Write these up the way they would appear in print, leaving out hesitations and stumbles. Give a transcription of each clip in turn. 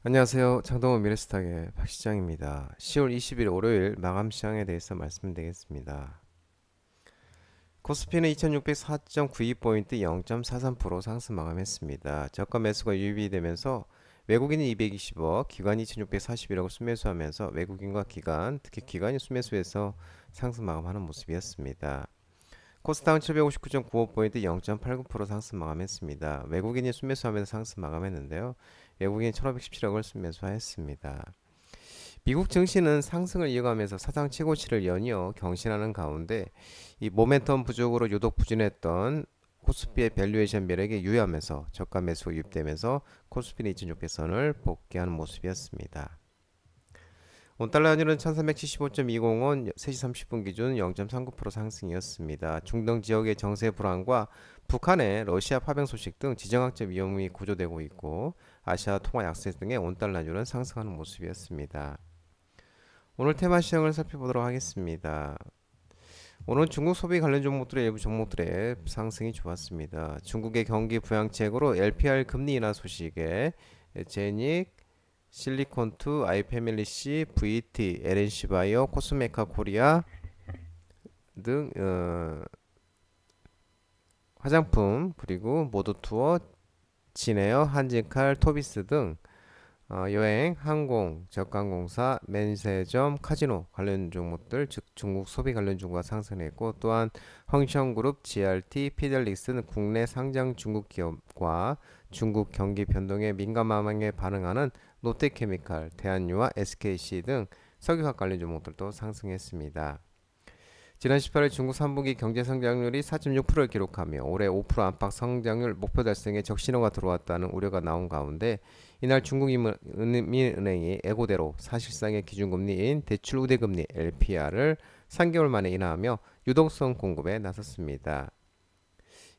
안녕하세요. 장동원 미래스탁의 박시장입니다. 10월 20일 월요일 마감 시장에 대해서 말씀드리겠습니다. 코스피는 2604.92포인트 0.43% 상승 마감했습니다. 저가 매수가 유입되면서 외국인이 220억, 기관이 2641억을 순매수하면서 외국인과 기관, 특히 기관이 순매수해서 상승 마감하는 모습이었습니다. 코스닥은 759.95포인트 0.89% 상승 마감했습니다. 외국인이 순매수하면서 상승 마감했는데요. 외국인이 1517억을 순매수했습니다. 미국 증시는 상승을 이어가면서 사상 최고치를 연이어 경신하는 가운데 이 모멘텀 부족으로 유독 부진했던 코스피의 밸류에이션 매력이 유의하면서 저가 매수가 유입되면서 코스피는 2600선을 복귀하는 모습이었습니다. 원달러 환율은 1375.20원 3시 30분 기준 0.39% 상승이었습니다. 중동 지역의 정세 불안과 북한의 러시아 파병 소식 등 지정학적 위험이 고조되고 있고 아시아 통화 약세 등의 원달러 환율은 상승하는 모습이었습니다. 오늘 테마 시장을 살펴보도록 하겠습니다. 오늘 중국 소비 관련 종목들의 일부 종목들의 상승이 좋았습니다. 중국의 경기 부양책으로 LPR 금리 인하 소식에 제닉, 실리콘투, 아이패밀리시, VT, LNC바이오, 코스메카 코리아 등 화장품 그리고 모도투어, 진에어, 한진칼, 토비스 등 여행, 항공, 저가항공사, 면세점, 카지노 관련 종목들 즉 중국 소비 관련 종목과 상승했고 또한 황션그룹, GRT, 피델릭스 등 국내 상장 중국 기업과 중국 경기 변동에 민감하게 반응하는 롯데케미칼, 대한유와 SKC 등 석유화학 관련 종목들도 상승했습니다. 지난 18일 중국 3분기 경제 성장률이 4.6%를 기록하며 올해 5% 안팎 성장률 목표 달성에 적신호가 들어왔다는 우려가 나온 가운데 이날 중국인민은행이 예고대로 사실상의 기준금리인 대출 우대금리 LPR을 3개월 만에 인하하며 유동성 공급에 나섰습니다.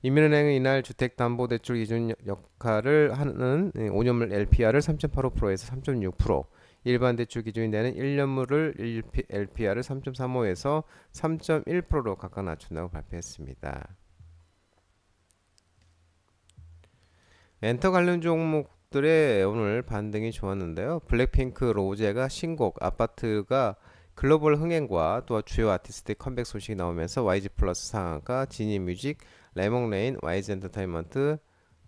인민은행은 이날 주택담보대출 기준 역할을 하는 5년물 LPR을 3.85%에서 3.6%, 일반 대출 기준이 되는 1년물을 LPR을 3.35에서 3.1%로 각각 낮춘다고 발표했습니다. 엔터 관련 종목들의 오늘 반등이 좋았는데요. 블랙핑크 로제가 신곡 아파트가 글로벌 흥행과 또 주요 아티스트의 컴백 소식이 나오면서 YG 플러스 상한가, 지니 뮤직, 레몬레인, YG 엔터테인먼트,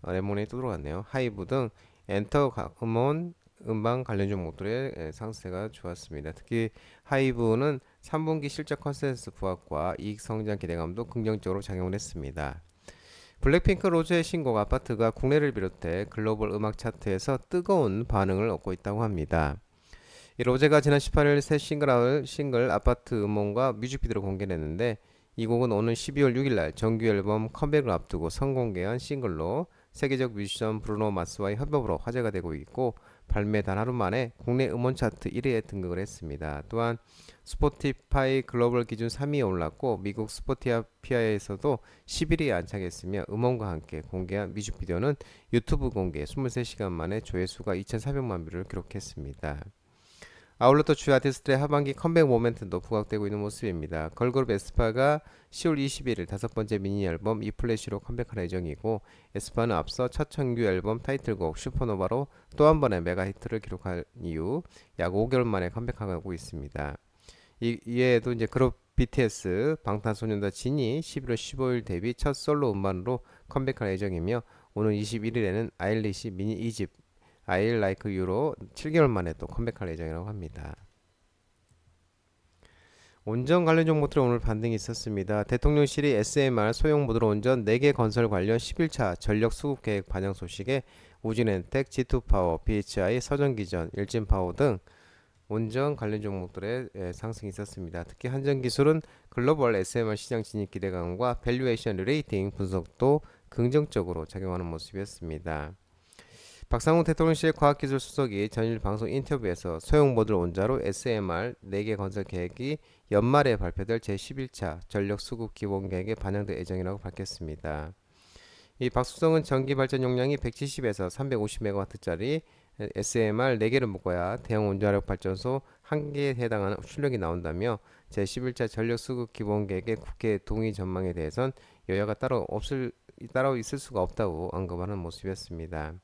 레몬레인 또 들어갔네요. 하이브 등 엔터 음원 음반 관련 종목들의 상세가 좋았습니다. 특히 하이브는 3분기 실적 컨센서스 부합과 이익 성장 기대감도 긍정적으로 작용을 했습니다. 블랙핑크 로즈의 신곡 아파트가 국내를 비롯해 글로벌 음악 차트에서 뜨거운 반응을 얻고 있다고 합니다. 이 로제가 지난 18일 새 싱글 아파트 음원과 뮤직비디오를 공개했는데 이 곡은 오는 12월 6일날 정규 앨범 컴백을 앞두고 선공개한 싱글로 세계적 뮤지션 브루노 마스와의 협업으로 화제가 되고 있고 발매 단 하루 만에 국내 음원 차트 1위에 등극을 했습니다. 또한 스포티파이 글로벌 기준 3위에 올랐고 미국 스포티파이에서도 11위에 안착했으며 음원과 함께 공개한 뮤직비디오는 유튜브 공개 23시간 만에 조회수가 2,400만 뷰를 기록했습니다. 아울러 또 주요 아티스트의 하반기 컴백 모멘텀도 부각되고 있는 모습입니다. 걸그룹 에스파가 10월 21일 다섯 번째 미니 앨범 이플래시로 컴백할 예정이고 에스파는 앞서 첫 정규 앨범 타이틀곡 슈퍼노바로 또 한 번의 메가 히트를 기록한 이후 약 5개월 만에 컴백하고 있습니다. 이외에도 이제 그룹 BTS, 방탄소년단 진이 11월 15일 데뷔 첫 솔로 음반으로 컴백할 예정이며 오는 21일에는 아일리시 미니 2집 I Like You로 7개월 만에 또 컴백할 예정이라고 합니다. 운전 관련 종목들이 오늘 반등이 있었습니다. 대통령실이 SMR 소형 모듈 운전 4개 건설 관련 11차 전력 수급 계획 반영 소식에 우진엔텍, G2파워, BHI, 서전기전, 일진파워 등 운전 관련 종목들의 상승이 있었습니다. 특히 한전기술은 글로벌 SMR 시장 진입 기대감과 밸류에이션 레이팅 분석도 긍정적으로 작용하는 모습이었습니다. 박상훈 대통령실의 과학기술수석이 전일 방송 인터뷰에서 소형 모듈 원자로 SMR 4개 건설 계획이 연말에 발표될 제11차 전력 수급 기본 계획에 반영될 예정이라고 밝혔습니다. 이 박수성은 전기 발전 용량이 170에서 350MW짜리 SMR 4개를 묶어야 대형 원자력 발전소 1개에 해당하는 출력이 나온다며 제11차 전력 수급 기본 계획의 국회 동의 전망에 대해선 여야가 따로 있을 수가 없다고 언급하는 모습이었습니다.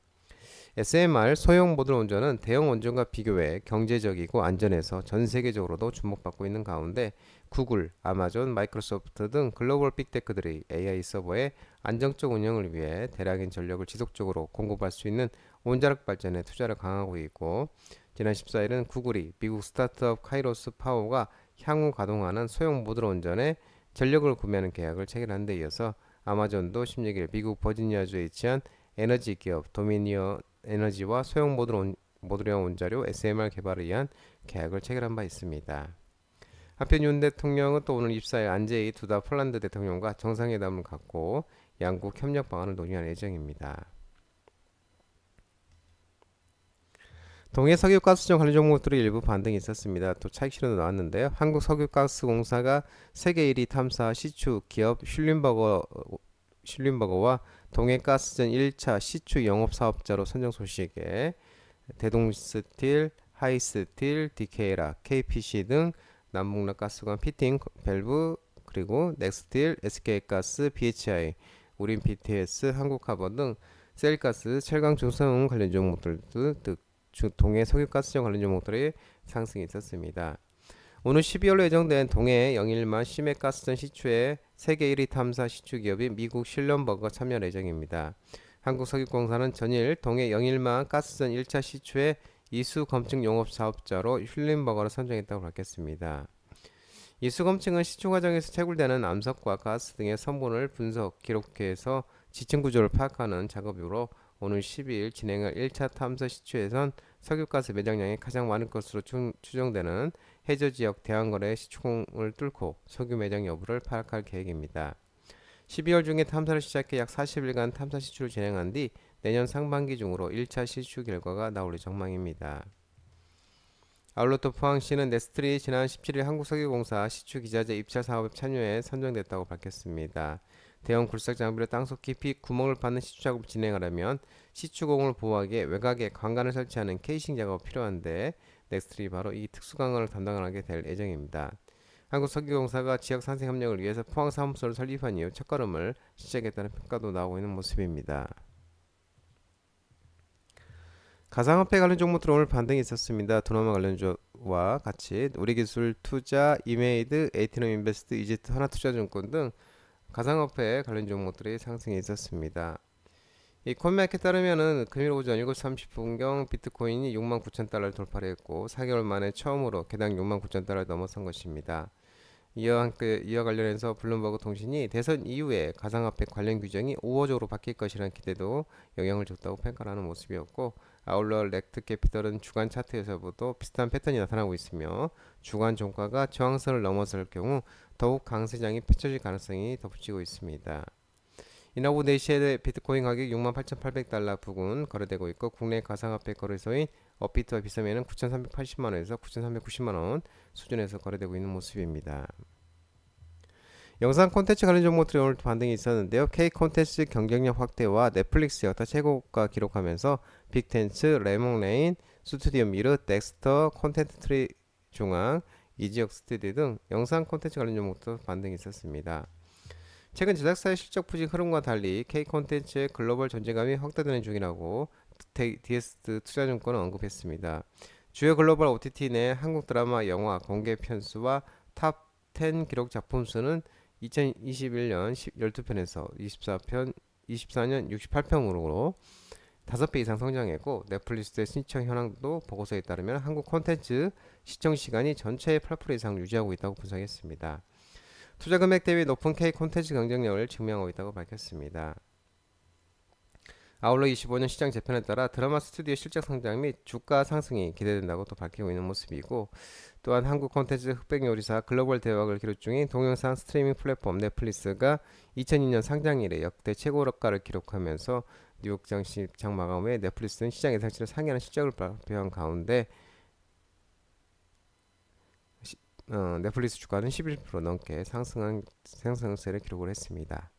SMR 소형 모듈 원전은 대형 원전과 비교해 경제적이고 안전해서 전 세계적으로도 주목받고 있는 가운데 구글, 아마존, 마이크로소프트 등 글로벌 빅테크들이 AI 서버의 안정적 운영을 위해 대량인 전력을 지속적으로 공급할 수 있는 원자력 발전에 투자를 강화하고 있고, 지난 14일은 구글이 미국 스타트업 카이로스 파워가 향후 가동하는 소형 모듈 원전에 전력을 구매하는 계약을 체결한 데 이어서 아마존도 16일 미국 버지니아주에 위치한 에너지 기업 도미니언 에너지와 소형 모듈형 원자료 SMR 개발을 위한 계약을 체결한 바 있습니다. 한편 윤 대통령은 또 오늘 24일 안제이 두다 폴란드 대통령과 정상회담을 갖고 양국 협력 방안을 논의할 예정입니다. 동해 석유가스정 관련 종목들이 일부 반등이 있었습니다. 또 차익 실현도 나왔는데요. 한국석유가스공사가 세계 1위 탐사 시추 기업 슐린버거와 동해가스전 1차 시추 영업사업자로 선정 소식에 대동스틸, 하이스틸, 디케이라, KPC 등 남북락가스관 피팅, 밸브, 그리고 넥스틸, SK가스, BHI, 우린 PTS, 한국하버 등 셀가스, 철강 중성 관련 종목들 동해 석유가스정 관련 종목들의 상승이 있었습니다. 오늘 12월로 예정된 동해 영일만 시맥가스전 시추에 세계 1위 탐사 시추 기업인 미국 슐런버거가 참여할 예정입니다. 한국석유공사는 전일 동해 영일만 가스전 1차 시추에 이수 검증 용업 사업자로 슐린버거를 선정했다고 밝혔습니다. 이수 검증은 시추 과정에서 채굴되는 암석과 가스 등의 성분을 분석, 기록해서 지층 구조를 파악하는 작업으로 오늘 12일 진행할 1차 탐사 시추에선 석유가스 매장량이 가장 많을 것으로 추정되는 해저지역 대왕거래 시추공을 뚫고 석유 매장 여부를 파악할 계획입니다. 12월 중에 탐사를 시작해 약 40일간 탐사 시추를 진행한 뒤 내년 상반기 중으로 1차 시추 결과가 나올 전망입니다. 아울러 또 포항시는 네스틀이 지난 17일 한국석유공사 시추기자재 입찰 사업에 참여해 선정됐다고 밝혔습니다. 대형 굴삭 장비로 땅속 깊이 구멍을 파는 시추 작업을 진행하려면 시추공을 보호하기 위해 외곽에 관관을 설치하는 케이싱 작업이 필요한데 넥스트리 바로 이 특수 관관을 담당하게 될 예정입니다. 한국석유공사가 지역 상생 협력을 위해서 포항 사무소를 설립한 이후 첫걸음을 시작했다는 평가도 나오고 있는 모습입니다. 가상화폐 관련 종목들 오늘 반등이 있었습니다. 도나마 관련주와 같이 우리기술 투자, 이메이드, 에이티넘 인베스트, 이지트 하나투자증권 등 가상화폐 관련 종목들이 상승에 있었습니다. 이 코인마켓에 따르면은 금일 오전 7시 30분경 비트코인이 69,000달러를 돌파를 했고 4개월 만에 처음으로 개당 69,000달러를 넘어선 것입니다. 이와 관련해서 블룸버그 통신이 대선 이후에 가상화폐 관련 규정이 우호적으로 바뀔 것이라는 기대도 영향을 줬다고 평가하는 모습이었고, 아울러 렉트 캐피털은 주간 차트에서도 비슷한 패턴이 나타나고 있으며 주간 종가가 저항선을 넘어설 경우 더욱 강세장이 펼쳐질 가능성이 덧붙이고 있습니다. 이날 오후 4시에 비트코인 가격 68,800달러 부근 거래되고 있고, 국내 가상화폐 거래소인 업비트와 비싸면은 9,380만원에서 9,390만원 수준에서 거래되고 있는 모습입니다. 영상 콘텐츠 관련 종목들이 오늘 반등이 있었는데요. K 콘텐츠 경쟁력 확대와 넷플릭스 여타 최고가 기록하면서 빅텐츠, 레몬레인, 스튜디오 미르, 덱스터, 콘텐트 트리 중앙, 이지역 스튜디오 등 영상 콘텐츠 관련 종목도 반등이 있었습니다. 최근 제작사의 실적 부진 흐름과 달리 K 콘텐츠의 글로벌 존재감이 확대되는 중이라고 DS 투자증권은 언급했습니다. 주요 글로벌 OTT 내 한국 드라마, 영화 공개 편수와 탑 10 기록 작품 수는 2021년 12편에서 24년 68편으로 5배 이상 성장했고, 넷플릭스의 시청 현황도 보고서에 따르면 한국 콘텐츠 시청 시간이 전체의 8% 이상 유지하고 있다고 분석했습니다. 투자 금액 대비 높은 K 콘텐츠 경쟁력을 증명하고 있다고 밝혔습니다. 아울러 25년 시장 재편에 따라 드라마 스튜디오 실적 성장 및 주가 상승이 기대된다고 또 밝히고 있는 모습이고, 또한 한국 콘텐츠 흑백 요리사 글로벌 대박을 기록 중인 동영상 스트리밍 플랫폼 넷플릭스가 2002년 상장 이래 역대 최고가를 기록하면서 뉴욕장 시장 마감 후에 넷플릭스는 시장 예상치를 상회하는 실적을 발표한 가운데 넷플릭스 주가는 11% 넘게 상승세를 기록을 했습니다.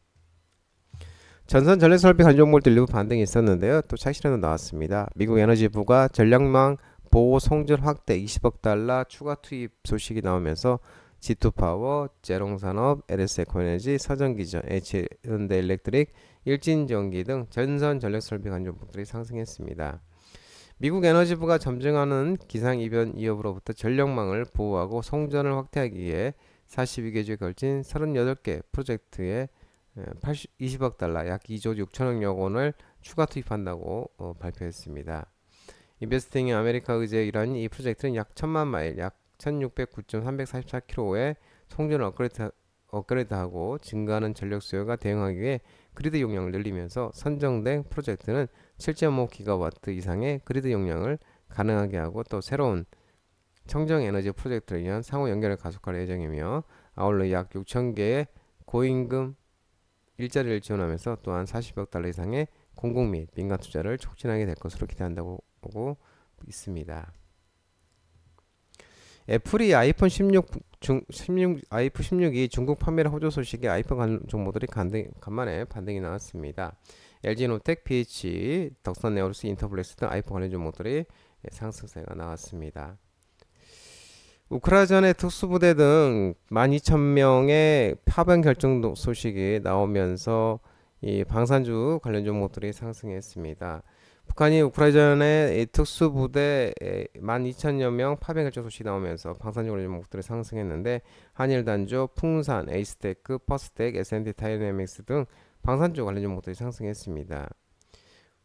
전선 전력 설비 관련 종목들 일부 반등이 있었는데요. 또 차익 실현도 나왔습니다. 미국 에너지부가 전력망 보호 송전 확대 20억 달러 추가 투입 소식이 나오면서 G2파워, 제롱산업, LS에코에너지, 서전기전, H현대일렉트릭, 일진전기 등 전선 전력설비 관련 종목들이 상승했습니다. 미국 에너지부가 점증하는 기상이변 위협으로부터 전력망을 보호하고 송전을 확대하기 위해 42개 주에 걸친 38개 프로젝트에 20억 달러, 약 2조 6천억 원을 추가 투입한다고 발표했습니다. 인베스팅인 아메리카 의제의 일환인 이 프로젝트는 약 1000만 마일, 약 1609.344km의 송전을 업그레이드하고 증가하는 전력 수요가 대응하기 위해 그리드 용량을 늘리면서 선정된 프로젝트는 7.5기가와트 이상의 그리드 용량을 가능하게 하고 또 새로운 청정에너지 프로젝트를 위한 상호 연결을 가속할 예정이며 아울러 약 6,000개의 고임금 일자리를 지원하면서 또한 40억 달러 이상의 공공 및 민간 투자를 촉진하게 될 것으로 기대한다고 보고 있습니다. 애플이 아이폰 16이 중국 판매를 호조 소식에 아이폰 관련 종목들이 간만에 반등이 나왔습니다. LG노텍, BH, 덕선 네오루스, 인터블랙스 등 아이폰 관련 종목들이 상승세가 나왔습니다. 우크라이나의 특수부대 등 12,000명의 파병 결정 소식이 나오면서 이 방산주 관련 종목들이 상승했습니다. 북한이 우크라이나의 특수부대 12,000여 명 파병 결정 소식이 나오면서 방산주 관련 종목들이 상승했는데 한일단조, 풍산, 에이스테크, 퍼스텍, S&T 다이내믹스 등 방산주 관련 종목들이 상승했습니다.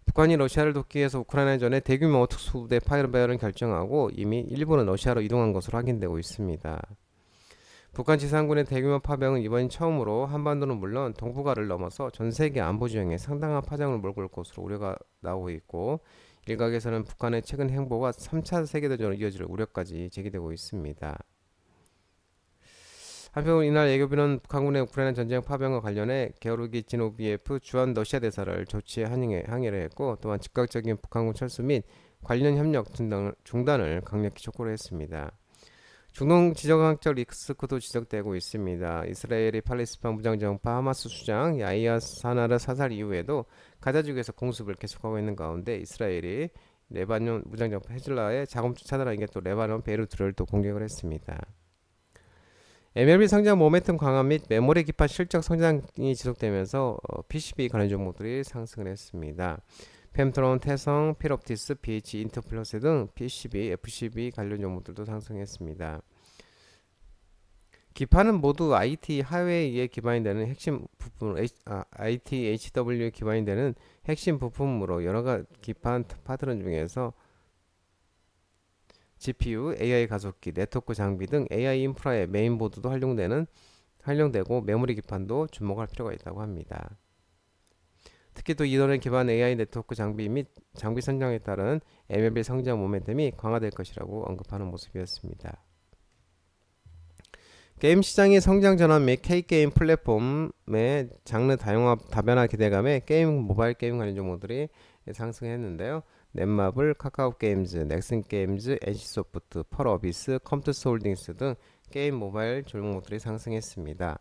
북한이 러시아를 돕기 위해서 우크라이나전에 대규모 특수부대 파병을 결정하고 이미 일부는 러시아로 이동한 것으로 확인되고 있습니다. 북한 지상군의 대규모 파병은 이번이 처음으로 한반도는 물론 동북아를 넘어서 전 세계 안보 지형에 상당한 파장을 몰고 올 것으로 우려가 나오고 있고 일각에서는 북한의 최근 행보가 3차 세계대전으로 이어질 우려까지 제기되고 있습니다. 한편 이날 예교비는 북한군의 우크라이나 전쟁 파병과 관련해 게오르기 지노비에프 주한 러시아 대사를 조치에 항의를 했고 또한 즉각적인 북한군 철수 및 관련 협력 중단을 강력히 촉구를 했습니다. 중동 지정학적 리스크도 지적되고 있습니다. 이스라엘이 팔레스타인 무장정파 하마스 수장 야히야 사나르 사살 이후에도 가자 지구에서 공습을 계속하고 있는 가운데 이스라엘이 레바논 무장정파 헤즐라의 자금줄 차단하기 위해 또 레바논 베이루트를 또 공격을 했습니다. MLB 성장 모멘텀 강화 및 메모리 기판 실적 성장이 지속되면서 PCB 관련 종목들이 상승을 했습니다. 펜트론, 태성, 필옵티스, BH, 인터플러스 등 PCB, FCB 관련 종목들도 상승했습니다. 기판은 모두 IT 하웨이에 기반이 되는 핵심 부품, IT HW에 기반이 되는 핵심 부품으로 여러 기판 파트너 중에서 GPU, AI 가속기, 네트워크 장비 등 AI 인프라의 메인보드도 활용되고 메모리 기판도 주목할 필요가 있다고 합니다. 특히 또 이론에 기반 AI 네트워크 장비 및 장비 성장에 따른 MLB 성장 모멘텀이 강화될 것이라고 언급하는 모습이었습니다. 게임 시장의 성장 전환 및 K게임 플랫폼의 장르 다변화 기대감에 모바일 게임 관련 종목들이 상승했는데요. 넷마블, 카카오게임즈, 넥슨게임즈, NC소프트, 펄어비스, 컴투스홀딩스 등 게임 모바일 종목들이 상승했습니다.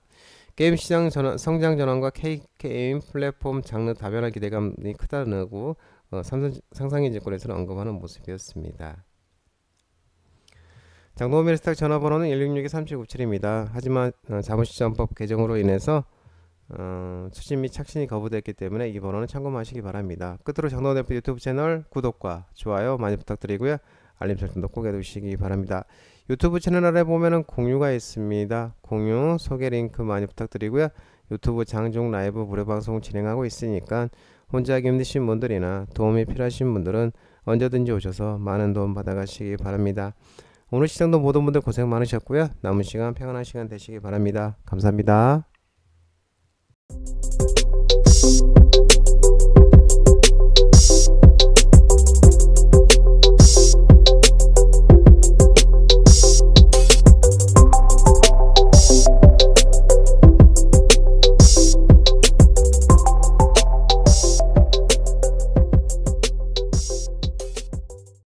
게임 시장 성장 전환과 K게임 플랫폼 장르 다변화 기대감이 크다고 상상의 증권에서는 언급하는 모습이었습니다. 장동민의 스탁 전화번호는 166-3797입니다. 하지만 자본시장법 개정으로 인해서 추진 및 착신이 거부됐기 때문에 이 번호는 참고하시기 바랍니다. 끝으로 장동민 대표 유튜브 채널 구독과 좋아요 많이 부탁드리고요. 알림 설정도 꼭 해두시기 바랍니다. 유튜브 채널 아래 보면은 공유가 있습니다. 공유 소개 링크 많이 부탁드리고요. 유튜브 장중 라이브 무료 방송 진행하고 있으니까 혼자 하기 힘드신 분들이나 도움이 필요하신 분들은 언제든지 오셔서 많은 도움 받아가시기 바랍니다. 오늘 시청도 모든 분들 고생 많으셨고요. 남은 시간 평안한 시간 되시기 바랍니다. 감사합니다.